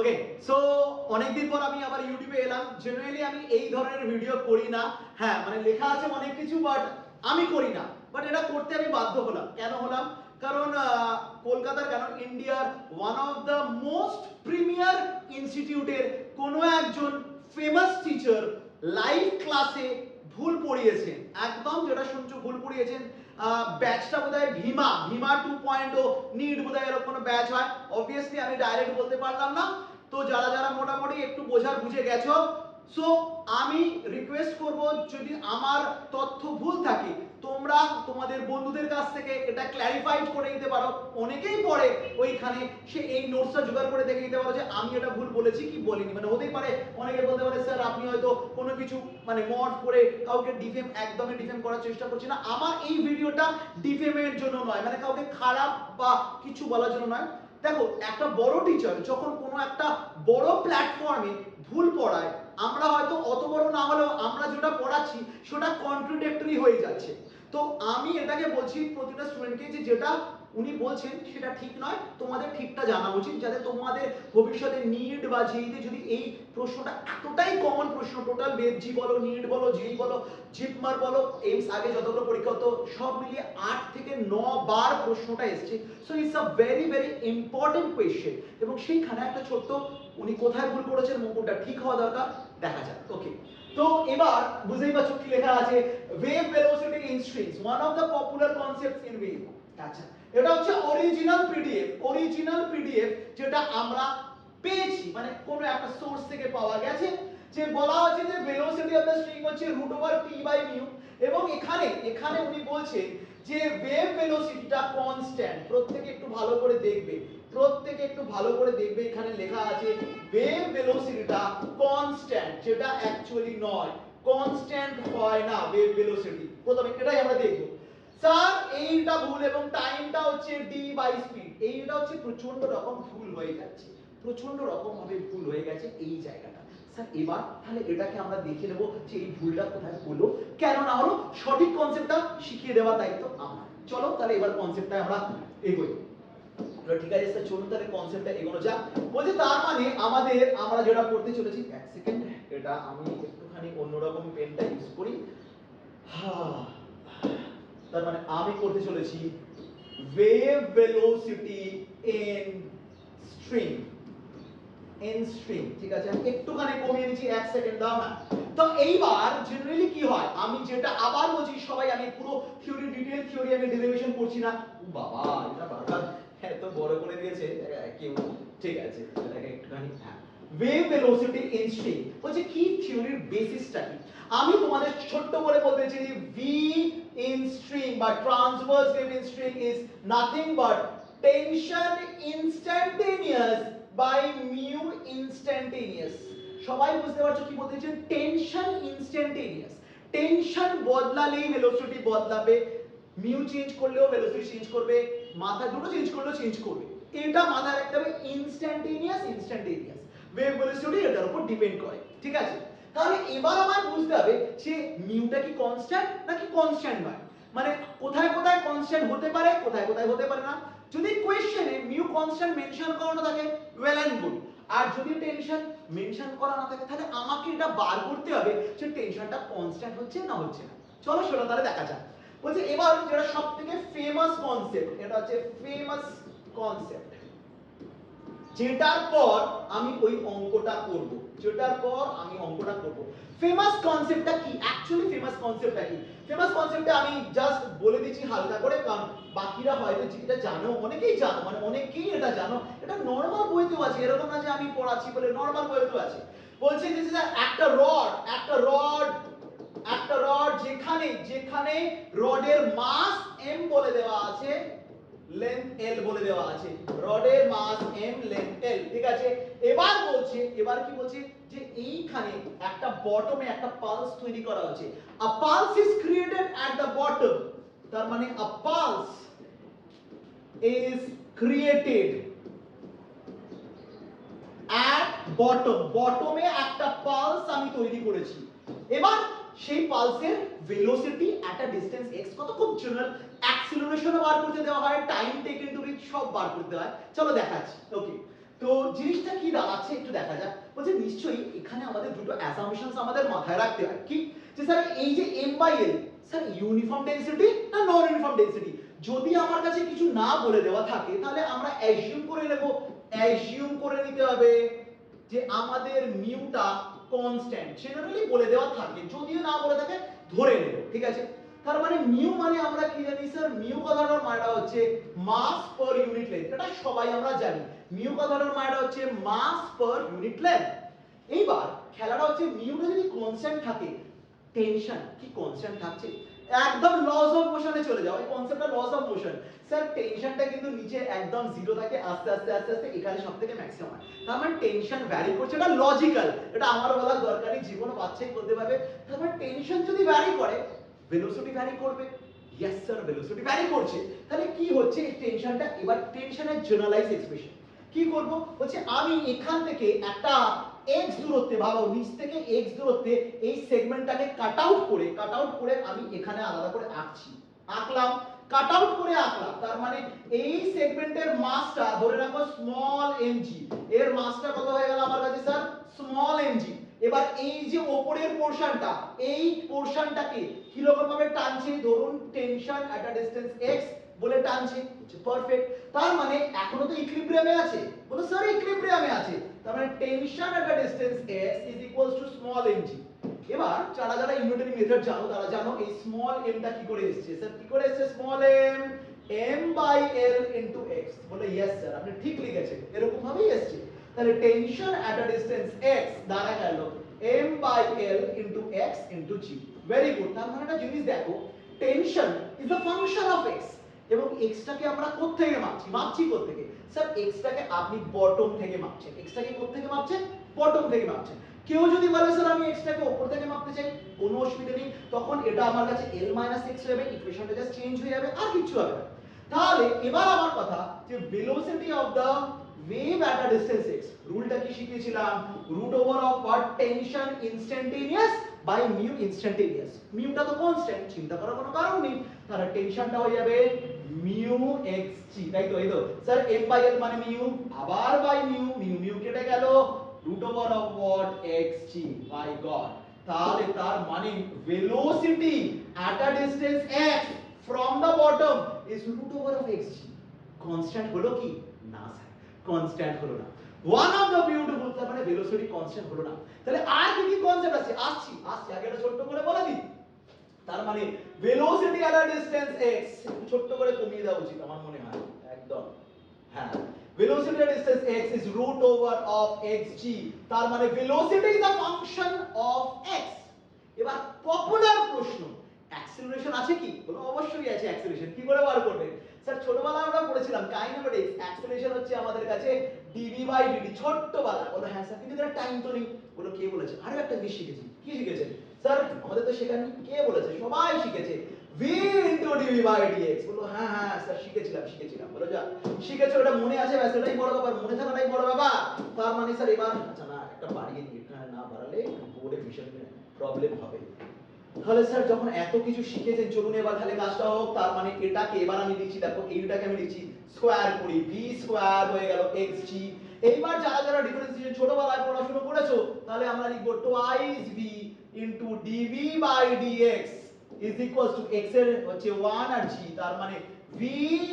ওকে, so অনেকদিন পর আমি আবার ইউটিউবে এলাম। জেনারেলি আমি এই ধরনের ভিডিও করি না। হ্যাঁ, মানে লেখা আছে অনেক কিছু, বাট আমি করি না। বাট এটা করতে আমি বাধ্য হলাম। কেন হলাম? কারণ কলকাতার, কেন ইন্ডিয়ার one of the most premier ইনস্টিটিউটের কোনো একজন ফেমাস টিচার লাইভ ক্লাসে ভুল পড়িয়েছেন। একদম যেটা শুনছো ভুল পড়িয়েছেন। ব্যাচটা বোধহয় ভীমা 2.0 নিট বোধহয় এরকম কোনো ব্যাচ হয়। অবভিয়াসলি আমি ডাইরেক্ট বলতে পারলাম না। তো যারা যারা মোটামুটি একটু বোঝার বুঝে গেছো, সো আমি রিকোয়েস্ট করব, যদি আমার তথ্য ভুল থাকে তোমরা তোমাদের বন্ধুদের কাছ থেকে এটা ক্ল্যারিফাইড করে দিতে পারো। অনেকেই পড়ে ওইখানে, সে এই নোটসটা জোগাড় করে দেখে দিতে পারো যে আমি এটা ভুল বলেছি কি বলিনি। মানে হতেই পারে অনেকে বলতে পারে স্যার আপনি হয়তো কোনো কিছু মানে মড করে কাউকে ডিফেম, একদমই ডিফেম করার চেষ্টা করছি না। আমার এই ভিডিওটা ডিফেমের জন্য নয়, মানে কাউকে খারাপ বা কিছু বলার জন্য নয়। দেখো, একটা বড় টিচার যখন কোনো একটা বড় প্ল্যাটফর্মে ভুল পড়ায়, আমরা হয়তো অত বড় না হলেও আমরা যেটা পড়াচ্ছি সেটা কন্ট্রাডিক্টরি হয়ে যাচ্ছে। তো আমি এটাকে বলছি প্রতিটা স্টুডেন্টকে যে যেটা উনি বলছেন সেটা ঠিক নয়, তোমাদের ঠিকটা জানা উচিত, যাতে তোমাদের ভবিষ্যতে নিট বা জেইতে যদি এই প্রশ্নটা এতটাই কমন প্রশ্ন, টোটাল বেদজি বলো, নিট বলো, জেই বলো, জিপমার বলো, এইমস আগে যতগুলো পরীক্ষা হতো সব মিলিয়ে 8 থেকে 9 বার প্রশ্নটা এসেছে। So it's a very very important question. এবং সেইখানে একটা ছোট্ট, উনি কোথায় ভুল করেছেন, কোনটা ঠিক হওয়া দরকার দেখা যাক। ওকে, তো এবার বুঝতেই পারছো কি লেখা আছে, wave velocity in strings, one of the popular concepts in wave. আচ্ছা, এটা হচ্ছে অরিজিনাল পিডিএফ যেটা আমরা পেয়েছি, মানে কোনো একটা সোর্স থেকে পাওয়া গেছে। যে বলা হচ্ছে যে ভেলোসিটি অফ দ্য স্ট্রিং হচ্ছে √T/μ, এবং এখানে উনি বলছেন যে ওয়েভ ভেলোসিটিটা কনস্ট্যান্ট। প্রত্যেকে একটু ভালো করে দেখবে, এখানে লেখা আছে ওয়েভ ভেলোসিটিটা কনস্ট্যান্ট, যেটা অ্যাকচুয়ালি নয়। কনস্ট্যান্ট হয় না ওয়েভ ভেলোসিটি। প্রথমে এটাই আমরা দেখব। স্যার এইটা ভুল, এবং টাইমটা হচ্ছে d/স্পিড। এইটা হচ্ছে প্রচন্ড রকম ভুল হয়ে যাচ্ছে, প্রচন্ড রকম ভাবে ভুল হয়ে গেছে এই জায়গাটা। স্যার এবার তাহলে এটাকে আমরা দেখে নেব যে এই ভুলটা কোথায় হলো, কেন না হলো, সঠিক কনসেপ্টটা শিখিয়ে দেওয়ার দায়িত্ব আমার। চলো তাহলে এবার কনসেপ্টটা আমরা এগোই। ঠিক আছে স্যার, চলুন তাহলে কনসেপ্টটা এগোনো যাক। বলছি তার মানে আমরা যেটা পড়তে চলেছি, এক সেকেন্ড, এটা আমি একটুখানি অন্যরকম পেনটা ইউজ করি। তার মানে আমি করতে চলেছি ওয়েভ ভেলোসিটি ইন স্ট্রিং। ঠিক আছে, আমি একটুখানি কমিয়ে নিচ্ছি, এক সেকেন্ড দাও না। তো এইবার জেনারেলি কি হয়, আমি যেটা আবার বলছি, সবাই আমি পুরো থিওরি, ডিটেইল থিওরি আমি ডেরিভেশন করছি না। ও বাবা, এটা বারবার এত বড় করে দিয়েছে কেউ। ঠিক আছে, এটাকে একটুখানি, হ্যাঁ, ওয়েভ ভেলোসিটি ইন স্ট্রিং বলছে কি, থিওরির বেসিসটা কি। আমি তোমাদের ছোট্ট করে বলতে চাই, ভি ইন স্ট্রিং বা transverse wave in string is nothing but tension instantaneous by mu instantaneous. সবাই বুঝতে পারছো কি বলতে চাই? Tension instantaneous. টেনশন বদলালেই ভেলোসিটি বদলাবে, মিউ চেঞ্জ করলেও ভেলোসিটি চেঞ্জ করবে, মাথা দুটো চেঞ্জ করলেও চেঞ্জ করবে। এটা মাথায় রাখতে হবে, ইনস্ট্যান্টেনিয়াস ওয়েভ ভেলোসিটি এটার উপর ডিপেন্ড করে। ঠিক আছে, তাহলে এবার আমার বুঝতে হবে যে মিউটা কি কনস্ট্যান্ট নাকি কনস্ট্যান্ট নয়। মানে কোথায় কোথায় কনস্ট্যান্ট হতে পারে, কোথায় কোথায় হতে পারে না। যদি কোশ্চেনে মিউ কনস্ট্যান্ট মেনশন করানো থাকে, ওয়েল এন্ড গুড। আর যদি টেনশন মেনশন করা না থাকে, তাহলে আমাকে এটা বার করতে হবে যে টেনশনটা কনস্ট্যান্ট হচ্ছে না হচ্ছে না। চলো সেটা তাহলে দেখা যাক। বলছে এবার যেটা সবথেকে ফেমাস কনসেপ্ট, এটা হচ্ছে ফেমাস কনসেপ্ট, যেটার পর আমি ওই অঙ্কটা করব, ফেমাস কনসেপ্টটা কি, অ্যাকচুয়ালি ফেমাস কনসেপ্টটা কি। ফেমাস কনসেপ্টটা আমি জাস্ট বলে দিচ্ছি হালকা করে, কারণ বাকিরা হয়তো যেটা জানো, অনেকেই জানো, মানে অনেকেই এটা জানো, এটা নরমাল বইতেও আছে, এরকম না যে আমি পড়াচ্ছি বলে, নরমাল বইতেও আছে। বলছে যে একটা রড যেখানে রডের মাস m বলে দেওয়া আছে, লেন্থ l বলে দেওয়া আছে, রডের মাস m, লেন্থ l। ঠিক আছে, এবার কি বলছে যে এইখানে একটা বটমে একটা পালস তৈরি করা হচ্ছে। A pulse is created at the bottom. তার মানে a pulse is created at bottom. বটমে একটা পালস আমি তৈরি করেছি। এবার সেই পালসের velocity at a distance x কত, খুব জেনারেল। অ্যাক্সিলারেশনও বার করতে দেওয়া হয়, টাইম টেকেন টু রিচ সব বার করতে হয়। চলো দেখাচ্ছি। ওকে, তো জিনিসটা কি দাঁড়াচ্ছে একটু দেখা যাক। বলছে নিশ্চয়ই এখানে আমাদের দুটো অ্যাসাম্পশনস আমাদের মাথায় রাখতে হয় কি, যে স্যার এই যে m by l sir uniform density না নন ইউনিফর্ম ডেনসিটি। যদি আমার কাছে কিছু না বলে দেওয়া থাকে তাহলে আমরা অ্যাজিউম করে নেব, অ্যাজিউম করে নিতে হবে যে আমাদের মিউটা কনস্ট্যান্ট। জেনারেলি বলে দেওয়া থাকে, যদিও না বলে থাকে ধরে নেব, ঠিক আছে। তার মানে মিউ মানে আমরা কি জানি স্যার, মিউ কথাটার মানেটা হচ্ছে মাস পার ইউনিট লেন্থ, এটা সবাই আমরা জানি। মিউ কথাটার মানেটা হচ্ছে মাস পার ইউনিট লেন্থ। এইবার খেলাটা হচ্ছে মিউটা যদি কনস্ট্যান্ট থাকে, টেনশন কি কনস্ট্যান্ট থাকছে? একদম লস অফ মোশনে চলে যাও, এই কনসেপ্টটা লস অফ মোশন। স্যার টেনশনটা কিন্তু নিচে একদম জিরো থাকে, আস্তে আস্তে আস্তে আস্তে এখানে সবথেকে ম্যাক্সিমাম হয়। তার মানে টেনশন ভ্যারি করছে, এটা লজিক্যাল, এটা আমার বলার দরকার নেই, যে কোনো বাচ্চাই বলতে পারবে। তার মানে টেনশন যদি ভ্যারি করে, ভেলোসিটি ভ্যারি করবে। ইয়েস স্যার, ভেলোসিটি ভ্যারি করছে। তাহলে কি হচ্ছে এই টেনশনটা? এবার টেনশনের জেনারেলাইজ এক্সপ্রেশন কি করব? বলছে আমি এখান থেকে একটা x দূরত্বে, ভাবো নিচ থেকে x দূরত্বে এই সেগমেন্টটাকে কাট আউট করে আমি এখানে আলাদা করে আঁকছি, আঁকলাম, কাট আউট করে আঁকলাম। তার মানে এই সেগমেন্টের মাসটা ধরে রাখো স্মল mg, এর মাসটা কত হয়ে গেল আমার কাছে স্যার? Small mg। এবার এই যে উপরের পোরশনটা, এই পোরশনটাকে কি রকম ভাবে টানছে? ধরুন tension at a distance x বলে টানছে, পারফেক্ট। তার মানে এখনো তো ইকুইলিব্রিয়ামে আছে, বলো স্যার ইকুইলিব্রিয়ামে আছে। তার মানে tension at a distance x is equals two small mg। এবার যারা যারা ইউনিটারি মেথড জানো তারা জানো এই স্মল m টা কি করে এসেছে স্যার, কি করে এসেছে small m by l into x। বলে ইয়েস স্যার, আপনি ঠিক লিখেছেন, এরকম ভাবেই এসেছে। তাহলে tension at a distance x দাঁড়া গেল m by l into x into g। Very good. তার মানে একটা জিনিস দেখো, tension is the function of x, এবং x টাকে আমরা কোথা থেকে মাপছি কোথা থেকে স্যার? x টাকে আপনি বটম থেকে মাপছেন। x টাকে কোথা থেকে মাপছেন? বটম থেকে মাপছেন। কেউ যদি বলে স্যার আমি x টাকে উপর থেকে মাপতে চাই, কোনো অসুবিধা নেই, তখন এটা আমার কাছে l - x হবে, ইকুয়েশনটা জাস্ট চেঞ্জ হয়ে যাবে, আর কিছু হবে না। তাহলে এবার আমার কথা যে velocity of the wave at a distance x, রুলটা কি শিখেছিলাম? Root over of what? Tension instantaneous by mu instantaneous. মিউটা তো কনস্ট্যান্ট, চিন্তা করার কোনো কারণ নেই। তাহলে টেনশনটা হয়ে যাবে মিউ xg, তাই তো? এই তো স্যার m বাই l মানে মিউ, আবার বাই মিউ, মিউ কেটে গেল, root over of what? xg। By God, তাহলে তার মানে velocity at a distance x from the bottom is root over of xg। Constant হলো কি? না স্যার, কনস্ট্যান্ট হলো না। one of the beautiful, তার মানে ভেলোসিটি কনস্ট্যান্ট হলো না। তাহলে আর কি কি কনসেপ্ট আছে? আসছি আগে এটা ছোট্ট করে বলে দিই। তার মানে velocity at a distance x ছোট্ট করে কমিয়ে দেওয়া উচিত আমার মনে হয়, একদম হ্যাঁ। velocity at distance x is root over of xg। তার মানে velocity is a function of x। এবার পপুলার প্রশ্ন, অ্যাক্সিলারেশন আছে কি? বলো অবশ্যই আছে অ্যাক্সিলারেশন। কি করে বার করবে স্যার? ছোটবেলায় আমরা পড়েছিলাম কাইনেমেটিক্স, অ্যাক্সিলারেশন হচ্ছে আমাদের কাছে dv বাই dt ছোট্টবেলা। বলো হ্যাঁ স্যার, কিন্তু এটা টাইম তো নেই। বলো কে বলেছে? আরে একটা জিনিস শিখেছি। কি শিখেছেন স্যার? আমাদের তো শেখানি। কে বলেছে? সবাই শিখেছে, v into dv by dx। বলো হ্যাঁ হ্যাঁ স্যার শিখেছিলাম। বলো যা শিখেছো, এটা মনে আছে, ব্যাস এটাই বড় ব্যাপার, মনে থাকাটাই বড় ব্যাপার। তার মানে স্যার এবার আচ্ছা না, একটা বাড়িয়ে দিই, না বাড়ালে বোর্ডে ভীষণ প্রবলেম হবে। তাহলে স্যার যখন এত কিছু শিখেছেন, চলুন এবার তাহলে কাজটা হোক। তার মানে এটাকে এবার আমি লিখছি, দেখো এইটাকে আমি লিখছি স্কয়ার করি, v স্কয়ার হয়ে গেল xg। এইবার যারা যারা ডিফারেন্সিয়েশন ছোটবেলায় পড়াশোনা করেছো, তাহলে আমরা লিখব twice v into dv by dx is equals to x এর হচ্ছে 1 আর g, তার মানে v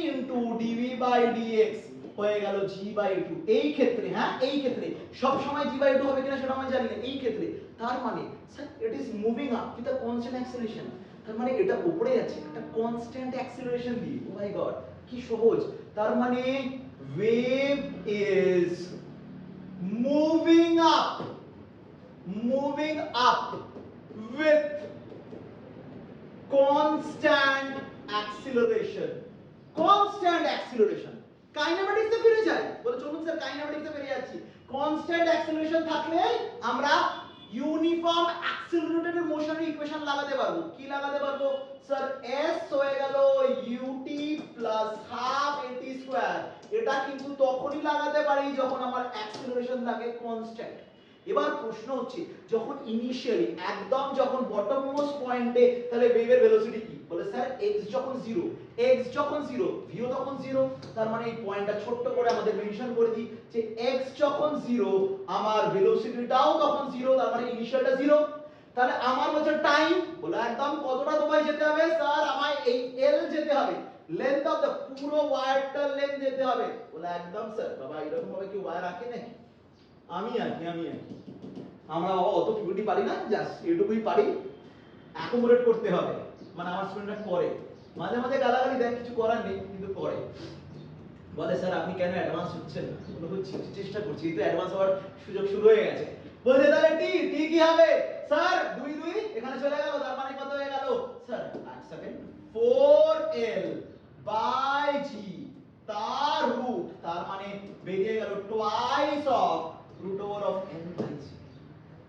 into dv by dx হয়ে গেল g বাই 2। এই ক্ষেত্রে হ্যাঁ, এই ক্ষেত্রে সব সময় g বাই 2 হবে কিনা সেটা আমি জানি না, এই ক্ষেত্রে তার মানে sir it is moving up with a constant acceleration. তার মানে এটা উপরে যাচ্ছে একটা কনস্ট্যান্ট অ্যাক্সিলারেশন দিয়ে। ও মাই গড, কি সহজ। তার মানে wave is moving up with constant acceleration। কাইনেমেটিক্সে ফিরে যাই। বলে চলুন স্যার কাইনেমেটিক্সে ফিরে যাচ্ছি। কনস্ট্যান্ট অ্যাক্সিলারেশন থাকলে আমরা ইউনিফর্ম অ্যাক্সিলারেটেড মোশনের ইকুয়েশন লাগাতে পারবো। কি লাগাতে পারবো স্যার? s হয়ে গেল ut plus half at square. এটা কিন্তু তখনই লাগাতে পারি যখন আমার অ্যাক্সিলারেশন থাকে কনস্ট্যান্ট। এবার প্রশ্ন হচ্ছে যখন ইনিশিয়ালি একদম যখন বটম মোস্ট পয়েন্টে, তাহলে ওয়েভের ভেলোসিটি কি? বলে স্যার x যখন 0, x যখন 0, v ও তখন 0। তার মানে এই পয়েন্টটা ছোট্ট করে আমাদের মেনশন করে দিই যে x যখন 0 আমার ভেলোসিটিটাও তখন 0, তার মানে ইনিশিয়ালটা 0। তাহলে আমার বলছে টাইম, বলে একদম কতটা তোমায় যেতে হবে? স্যার আমায় এই l যেতে হবে, লেন্থ অফ দ্য পুরো ওয়্যারটার লেন্থ যেতে হবে। বলে একদম স্যার। বাবা এরকম ভাবে কি ওয়্যার আঁকে নাকি? আমি আঁকি। আমরা বাবা অত পিউটি পারি না, জাস্ট এটুকুই পারি, অ্যাকোমোডেট করতে হবে। মানে আমার স্টুডেন্টরা করে, মাঝে মাঝে গালাগালি দেয়, কিছু করার নেই, কিন্তু করে। বলে স্যার আপনি কেন অ্যাডভান্স হচ্ছেন না? বলে হচ্ছি, চেষ্টা করছি, এই তো অ্যাডভান্স হওয়ার সুযোগ শুরু হয়ে গেছে। বলছে তাহলে টি টি কি হবে? স্যার 2 2 এখানে চলে গেল, তার মানে কত হয়ে গেল? স্যার এক সেকেন্ড, 4l বাই g তার রুট, তার মানে বেরিয়ে গেল twice of root over of n by g।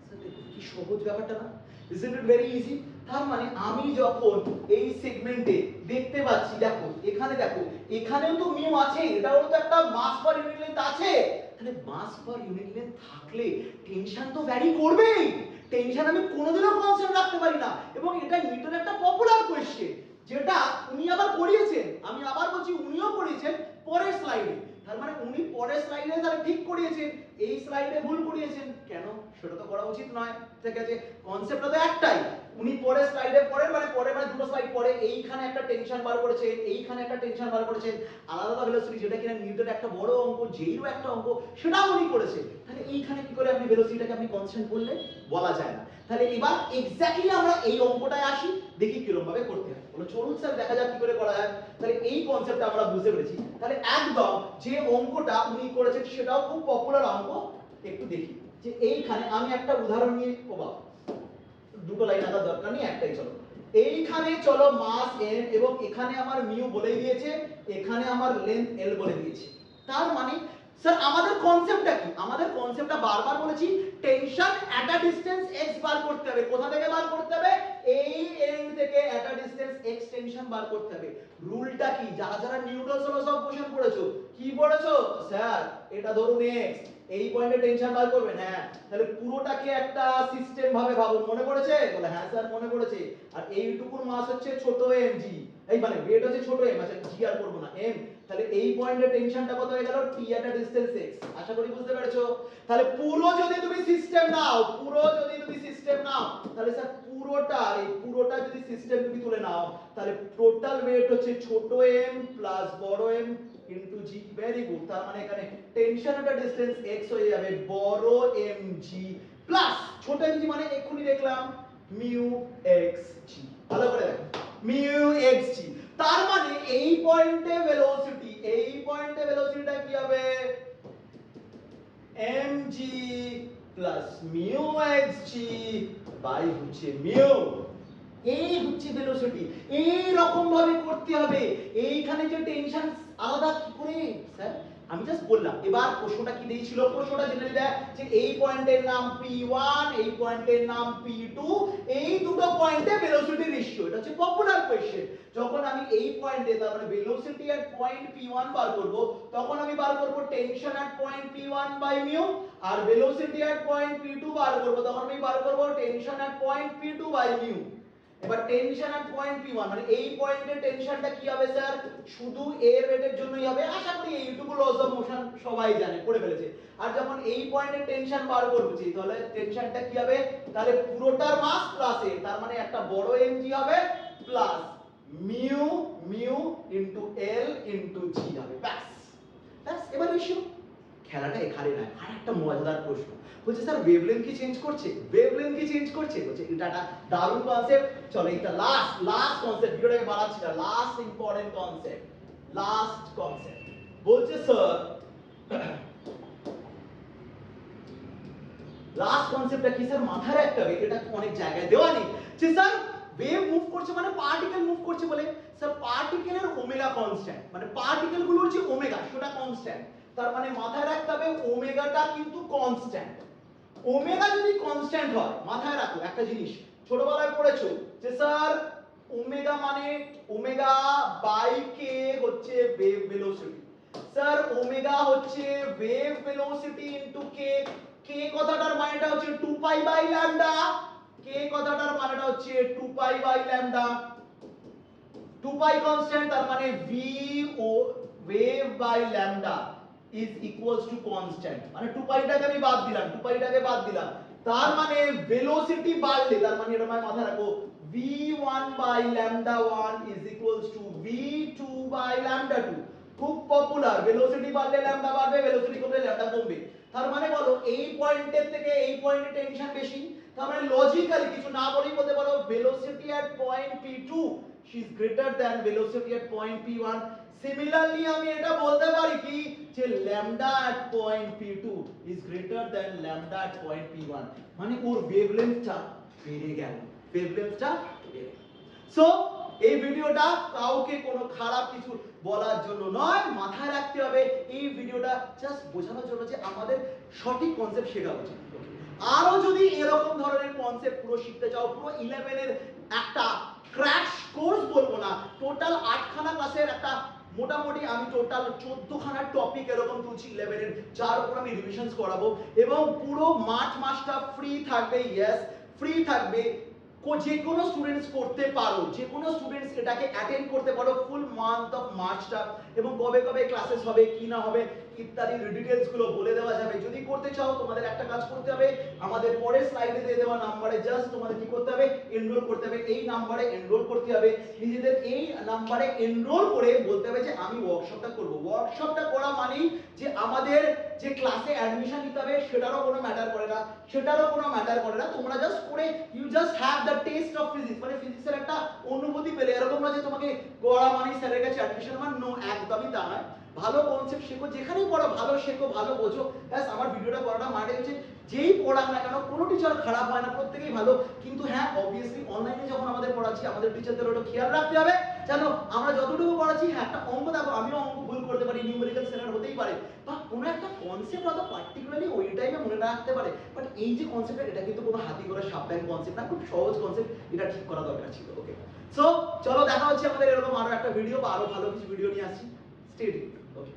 Sir দেখুন কি সহজ ব্যাপারটা না? Isn't it very easy? তার মানে আমি যখন এই সেগমেন্টে দেখতে পাচ্ছি, দেখো এখানে, দেখো এখানেও তো মিউ আছে, এটাও তো একটা মাস পার ইউনিট লেন্থ আছে। তাহলে মাস পার ইউনিট লেন্থ থাকলে টেনশন তো ভ্যারি করবেই। টেনশন আমি কোনোদিনও কনস্ট্যান্ট রাখতে পারি না, এবং এটা নিউটনের একটা পপুলার কোয়েশ্চেন, যেটা উনি আবার করিয়েছেন। আমি আবার বলছি উনিও করিয়েছেন পরের স্লাইডে। তার মানে উনি পরের স্লাইডে তাহলে ঠিক করিয়েছেন, এই স্লাইডে ভুল করিয়েছেন। কেন? সেটা তো করা উচিত নয়। ঠিক আছে, কনসেপ্টটা তো একটাই। উনি পরের স্লাইডে পরে মানে দুটো স্লাইড পরে এইখানে একটা টেনশন বার করেছেন, এইখানে একটা টেনশন বার করেছেন, আলাদা ভেলোসিটি, যেটা কিনা নিউটনের একটা বড় অঙ্ক, যেইরও একটা অঙ্ক, সেটাও উনি করেছেন। তাহলে এইখানে কি করে আপনি ভেলোসিটিটাকে আপনি কনস্ট্যান্ট বললে? বলা যায় না। তাহলে এবার এক্স্যাক্টলি আমরা এই অঙ্কটায় আসি, দেখি কিরকম ভাবে করতে হয়। বলো চলুন স্যার দেখা যাক কি করে করা যায়। তাহলে এই কনসেপ্টটা আমরা বুঝতে পেরেছি। তাহলে একদম যে অঙ্কটা উনি করেছেন সেটাও খুব পপুলার অঙ্ক। একটু দেখি যে এইখানে আমি একটা উদাহরণ নিয়ে, ও বাবা দুটো লাইন আঁকার দরকার নেই, একটাই চলো। এইখানে চলো মাস m, এবং এখানে আমার মিউ বলে দিয়েছে, এখানে আমার লেন্থ l বলে দিয়েছে। তার মানে স্যার আমাদের কনসেপ্টটা কি? আমাদের কনসেপ্টটা বারবার বলেছি, tension at a distance x বার করতে হবে। কোথা থেকে বার করতে হবে? এই এন্ড থেকে এট আ ডিসটেন্স x টেনশন বার করতে হবে। রুলটা কি? যারা যারা নিউটনস লস অফ মোশন পড়েছো, কি পড়েছো? স্যার এটা ধরুন x, এই পয়েন্টে টেনশন বার করবেন। হ্যাঁ, তাহলে পুরোটাকে একটা সিস্টেম ভাবে ভাবুন। মনে পড়েছে? বলে হ্যাঁ স্যার মনে পড়েছে। আর এইটুকুর মাস হচ্ছে ছোট m g, এই মানে ওয়েট হচ্ছে ছোট m, আচ্ছা g আর করব না, m। তাহলে এই পয়েন্টে টেনশনটা কত হয়ে গেল? t at a distance x। আশা করি বুঝতে পেরেছো। তাহলে পুরো যদি তুমি সিস্টেম নাও, তাহলে স্যার পুরোটা, এই পুরোটা যদি সিস্টেম তুমি তুলে নাও, তাহলে টোটাল ওয়েট হচ্ছে ছোট m প্লাস বড় m into g। Very good. তার মানে এখানে tension at a distance x হয়ে যাবে বড় mg প্লাস ছোট mg, মানে এক্ষুনি দেখলাম মিউ xg। ভালো করে দেখো, মিউ xg। তার মানে এই পয়েন্টে ভেলোসিটিটা কি হবে? mg plus mu xg by হচ্ছে মিউ। এই হচ্ছে ভেলোসিটি। এই রকম ভাবে করতে হবে। এইখানে যে টেনশন আলাদা কি করে? স্যার আমি জাস্ট বললাম। এবার প্রশ্নটা কি দিয়েছিল? প্রশ্নটা জেনে দেয় যে এই পয়েন্টের নাম P1, এই পয়েন্টের নাম P2, এই দুটো পয়েন্টে ভেলোসিটি রেশিও। এটা হচ্ছে পপুলার কোশ্চেন। যখন আমি এই পয়েন্টে, তার মানে ভেলোসিটি এট পয়েন্ট P1 বার করব, তখন আমি বার করব tension at point P1 by mu. আর ভেলোসিটি এট পয়েন্ট P2 বার করব, তখন আমি বার করব tension at point P2 by mu. এবার টেনশন এট পয়েন্ট P1, মানে এই পয়েন্টে টেনশনটা কি হবে স্যার? শুধু এর রেটের জন্যই হবে। আশা করি এইটুকু লস অফ মোশন সবাই জানে, পড়ে ফেলেছে। আর যখন এই পয়েন্টে টেনশন বার করছি, তাহলে টেনশনটা কি হবে? তাহলে পুরোটার মাস প্লাস এ, তার মানে একটা বড় mg হবে plus mu into l into g হবে। ব্যাস ব্যাস, এবার রেশিও। খেলাটা এখানে নয়। আর একটা মজাদার প্রশ্ন বলছে স্যার ওয়েভলেন্থ কি চেঞ্জ করছে? বলছে এটা একটা দারুণ কনসেপ্ট। চলো এটা লাস্ট কনসেপ্ট, ভিডিওটাকে বাড়াচ্ছি না, লাস্ট ইম্পর্টেন্ট কনসেপ্ট। বলছে স্যার লাস্ট কনসেপ্টটা কি স্যার? মাথায় রাখতে হবে, এটা অনেক জায়গায় দেওয়া নেই। যে স্যার ওয়েভ মুভ করছে মানে পার্টিকেল মুভ করছে বলে। স্যার পার্টিকেলের ওমেগা কনস্ট্যান্ট, মানে পার্টিকেল গুলোর যে ওমেগা সেটা কনস্ট্যান্ট। তার মানে মাথায় রাখতে হবে ওমেগাটা কিন্তু কনস্ট্যান্ট। ওমেগা যদি কনস্ট্যান্ট হয়, মাথায় রাখো একটা জিনিস, ছোটবেলায় পড়েছো যে স্যার ওমেগা মানে ওমেগা বাই কে হচ্ছে ওয়েভ ভেলোসিটি। স্যার ওমেগা হচ্ছে ওয়েভ ভেলোসিটি ইনটু কে। কে কথাটার মানে মানেটা হচ্ছে 2 পাই বাই ল্যামডা, কে কথাটার মানেটা হচ্ছে 2 pi by lambda, 2 pi constant, তার মানে v ও wave by lambda is equals to constant, মানে 2 পাইটাকে আমি বাদ দিলাম, 2 পাইটাকে বাদ দিলাম, তার মানে ভেলোসিটি বাড়লে, তার মানে এটা আমি মাথায় রাখবো, v1 by lambda 1 is equals to v2 by lambda 2। খুব পপুলার, ভেলোসিটি বাড়লে ল্যামডা বাড়বে, ভেলোসিটি কমলে ল্যামডা কমবে। তার মানে বলো এই পয়েন্টের থেকে এই পয়েন্টে টেনশন বেশি, তার মানে লজিক্যালি কিছু না বলেই বলতে পারো velocity at point p2 is greater than velocity at point p1। Similarly আমি এটা বলতে পারি কি যে lambda at point p2 is greater than lambda at point p1, মানে ওর ওয়েভলেন্থটা বেড়ে গেল, ওয়েভলেন্থটা বেড়ে গেল। সো এই ভিডিওটা কাউকে কোনো খারাপ কিছু বলার জন্য নয়, মাথায় রাখতে হবে এই ভিডিওটা জাস্ট বোঝানোর জন্য যে আমাদের সঠিক কনসেপ্ট শেখা উচিত। আরো যদি এরকম ধরনের কনসেপ্ট পুরো শিখতে চাও, পুরো 11 এর একটা ক্র্যাশ কোর্স বলবো না, টোটাল 8খানা ক্লাসের একটা মোটামুটি আমি টোটাল 14খানা টপিক এরকম তুলছি 11 এর, যার উপর আমি রিভিশনস করাবো, এবং পুরো মার্চ মাসটা ফ্রি থাকবে। ইয়েস, ফ্রি থাকবে, যে কোনো স্টুডেন্টস করতে পারো, যে কোনো স্টুডেন্টস এটাকে অ্যাটেন্ড করতে পারো ফুল মান্থ অফ মার্চটা, এবং কবে কবে ক্লাসেস হবে কি না হবে ইত্যাদি ডিটেইলস গুলো বলে দেওয়া যাবে। যদি করতে চাও তোমাদের একটা কাজ করতে হবে, আমাদের পরের স্লাইডে দিয়ে দেওয়া নাম্বারে জাস্ট তোমাদের কি করতে হবে, এনরোল করতে হবে, এই নাম্বারে এনরোল করতে হবে, নিজেদের এই নাম্বারে এনরোল করে বলতে হবে যে আমি ওয়ার্কশপটা করব। ওয়ার্কশপটা করা মানেই যে আমাদের যে ক্লাসে অ্যাডমিশন নিতে হবে সেটারও কোনো ম্যাটার করে না, সেটারও কোনো ম্যাটার করে না, তোমরা জাস্ট করে you just have the taste of physics, মানে ফিজিক্সের একটা অনুভূতি পেলে। এরকম না যে তোমাকে করা মানে স্যারের কাছে অ্যাডমিশন, মানে নো, একদমই তা নয়। ভালো কনসেপ্ট শেখো, যেখানেই পড়ো ভালো শেখো, ভালো বোঝো, ব্যাস। আমার ভিডিওটা করাটা মানে হচ্ছে যেই পড়াক না কেন কোনো টিচার খারাপ হয় না, প্রত্যেকেই ভালো, কিন্তু হ্যাঁ অবভিয়াসলি অনলাইনে যখন আমাদের পড়াচ্ছি আমাদের টিচারদের ওটা খেয়াল রাখতে হবে যেন আমরা যতটুকু পড়াচ্ছি, হ্যাঁ একটা অঙ্ক দেখো, আমিও অঙ্ক ভুল করতে পারি, নিউমেরিক্যাল এরর হতেই পারে, বা কোনো একটা কনসেপ্ট হয়তো পার্টিকুলারলি ওই টাইমে মনে রাখতে পারে, বাট এই যে কনসেপ্ট, এটা কিন্তু কোনো হাতি করে সাপ ব্যাংক কনসেপ্ট না, খুব সহজ কনসেপ্ট, এটা ঠিক করা দরকার ছিল। ওকে, সো চলো দেখা হচ্ছে আমাদের এরকম আরো একটা ভিডিও বা আরো ভালো কিছু ভিডিও নিয়ে আসছি। Stay tuned. ওকে।